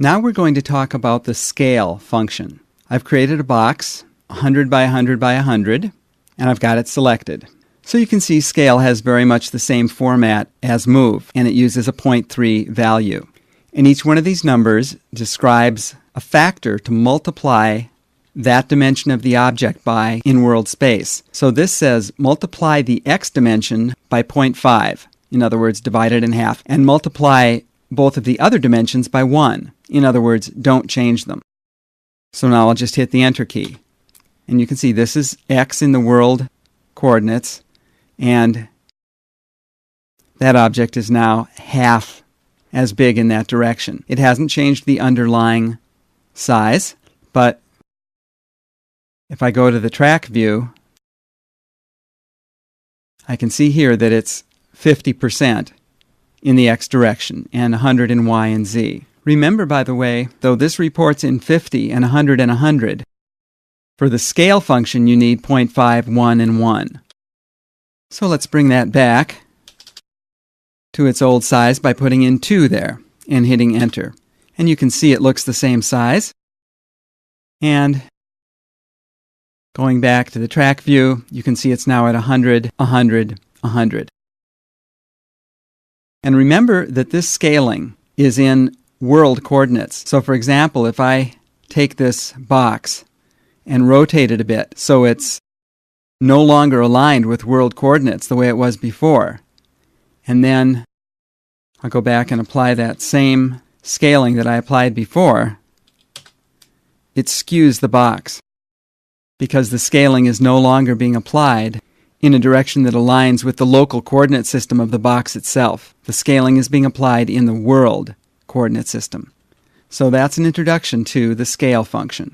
Now we're going to talk about the scale function. I've created a box, 100 by 100 by 100, and I've got it selected. So you can see scale has very much the same format as move, and it uses a 0.3 value. And each one of these numbers describes a factor to multiply that dimension of the object by in world space. So this says multiply the x dimension by 0.5, in other words, divide it in half, and multiply both of the other dimensions by 1. In other words, don't change them. So now I'll just hit the Enter key. And you can see this is x in the world coordinates, and that object is now half as big in that direction. It hasn't changed the underlying size, but if I go to the track view, I can see here that it's 50% in the x direction and 100 in y and z. Remember, by the way, though this reports in 50 and 100 and 100, for the scale function you need 0.5, 1, and 1. So let's bring that back to its old size by putting in 2 there and hitting Enter. And you can see it looks the same size. And going back to the track view, you can see it's now at 100, 100, 100. And remember that this scaling is in world coordinates. So for example, if I take this box and rotate it a bit so it's no longer aligned with world coordinates the way it was before, and then I'll go back and apply that same scaling that I applied before, it skews the box because the scaling is no longer being applied in a direction that aligns with the local coordinate system of the box itself. The scaling is being applied in the world coordinate system. So that's an introduction to the scale function.